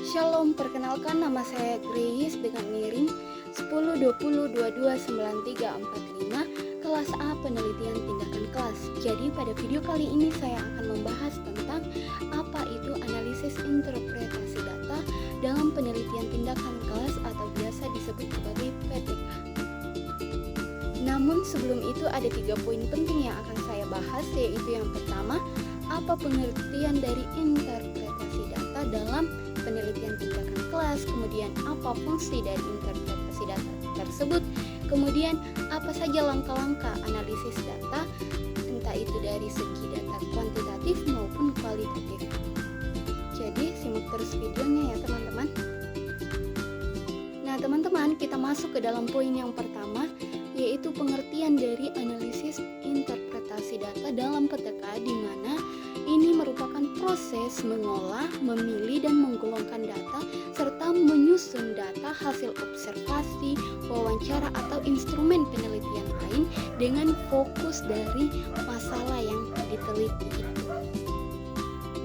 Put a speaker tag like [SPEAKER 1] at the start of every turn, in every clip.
[SPEAKER 1] Shalom, perkenalkan nama saya Grace dengan miring 1020229345 kelas A penelitian tindakan kelas. Jadi pada video kali ini saya akan membahas tentang apa itu analisis interpretasi data dalam penelitian tindakan kelas atau biasa disebut sebagai PTK. Namun sebelum itu ada 3 poin penting yang akan saya bahas, yaitu yang pertama, apa pengertian dari interpretasi data dalam penelitian tindakan kelas, kemudian apa fungsi dari interpretasi data tersebut, kemudian apa saja langkah-langkah analisis data, entah itu dari segi data kuantitatif maupun kualitatif. Jadi simak terus videonya ya teman-teman. Nah teman-teman, kita masuk ke dalam poin yang pertama, yaitu pengertian dari analisis interpretasi data dalam PTK, di mana ini merupakan proses mengolah, memilih, dan menggolongkan data serta menyusun data hasil observasi, wawancara, atau instrumen penelitian lain dengan fokus dari masalah yang diteliti.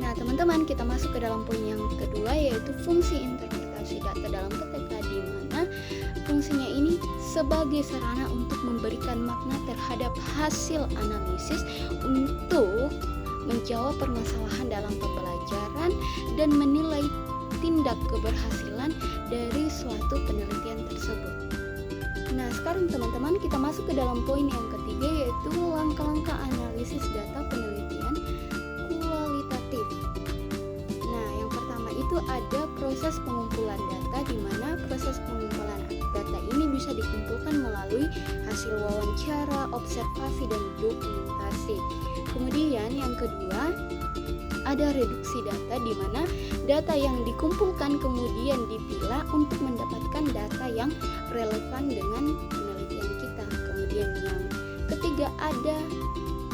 [SPEAKER 1] Nah teman-teman, kita masuk ke dalam poin yang kedua, yaitu fungsi interpretasi data dalam PTK, di mana fungsinya ini sebagai sarana untuk memberikan makna terhadap hasil analisis untuk menjawab permasalahan dalam pembelajaran dan menilai tindak keberhasilan dari suatu penelitian tersebut. Nah, sekarang teman-teman kita masuk ke dalam poin yang ketiga, yaitu langkah-langkah analisis data penelitian kualitatif. Nah, yang pertama itu ada proses pengumpulan data, di mana proses pengumpulan data ini bisa dikumpulkan melalui hasil wawancara, observasi, dan dokumentasi. Kemudian yang kedua ada reduksi data, di mana data yang dikumpulkan kemudian dipilah untuk mendapatkan data yang relevan dengan penelitian kita. Kemudian yang ketiga ada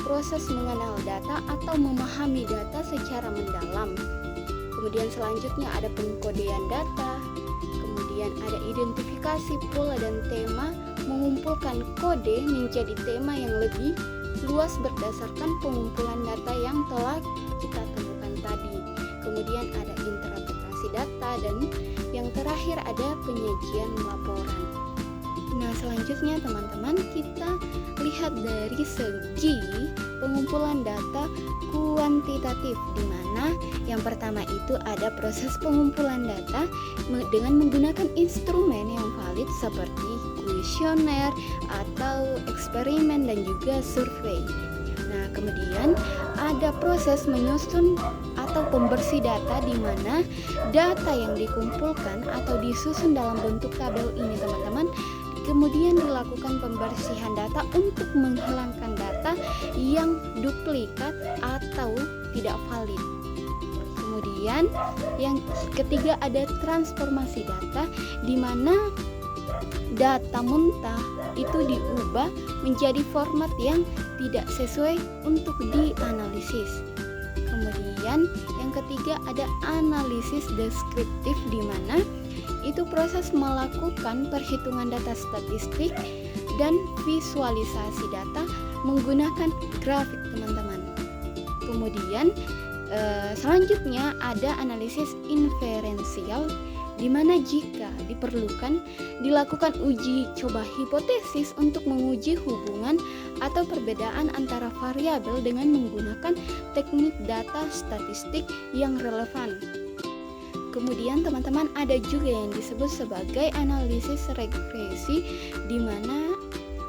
[SPEAKER 1] proses mengenal data atau memahami data secara mendalam. Kemudian selanjutnya ada pengkodean data. Kemudian ada identifikasi pola dan tema, mengumpulkan kode menjadi tema yang lebih luas berdasarkan pengumpulan data yang telah kita temukan tadi. Kemudian ada interpretasi data, dan yang terakhir ada penyajian laporan. Nah selanjutnya teman-teman, kita lihat dari segi pengumpulan data kuantitatif, di mana yang pertama itu ada proses pengumpulan data dengan menggunakan instrumen yang valid seperti kuesioner atau eksperimen dan juga survei. Nah, kemudian ada proses menyusun atau pembersih data, di mana data yang dikumpulkan atau disusun dalam bentuk tabel ini teman-teman, kemudian dilakukan pembersihan data untuk menghilangkan data yang duplikat atau tidak valid. Kemudian yang ketiga ada transformasi data, di mana data mentah itu diubah menjadi format yang tidak sesuai untuk dianalisis. Kemudian yang ketiga ada analisis deskriptif, di mana itu proses melakukan perhitungan data statistik dan visualisasi data menggunakan grafik teman-teman. Kemudian selanjutnya ada analisis inferensial, di mana jika diperlukan dilakukan uji coba hipotesis untuk menguji hubungan atau perbedaan antara variabel dengan menggunakan teknik data statistik yang relevan. Kemudian teman-teman ada juga yang disebut sebagai analisis regresi, di mana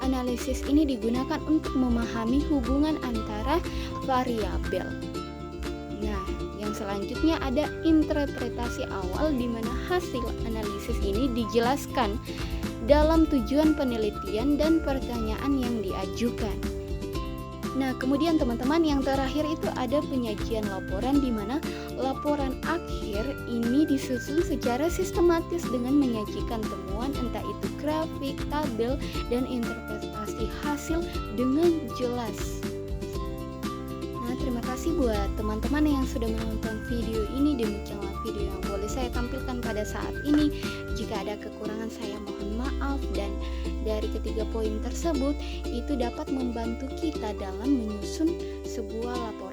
[SPEAKER 1] analisis ini digunakan untuk memahami hubungan antara variabel. Nah, yang selanjutnya ada interpretasi awal, di mana hasil analisis ini dijelaskan dalam tujuan penelitian dan pertanyaan yang diajukan. Nah, kemudian teman-teman yang terakhir itu ada penyajian laporan, di mana laporan akhir ini disusun secara sistematis dengan menyajikan temuan, entah itu grafik, tabel, dan interpretasi hasil dengan jelas. Nah, terima kasih buat teman-teman yang sudah menonton video ini. Demikianlah video yang boleh saya tampilkan pada saat ini. Jika ada kekurangan saya mohon maaf, dan dari ketiga poin tersebut itu dapat membantu kita dalam menyusun sebuah laporan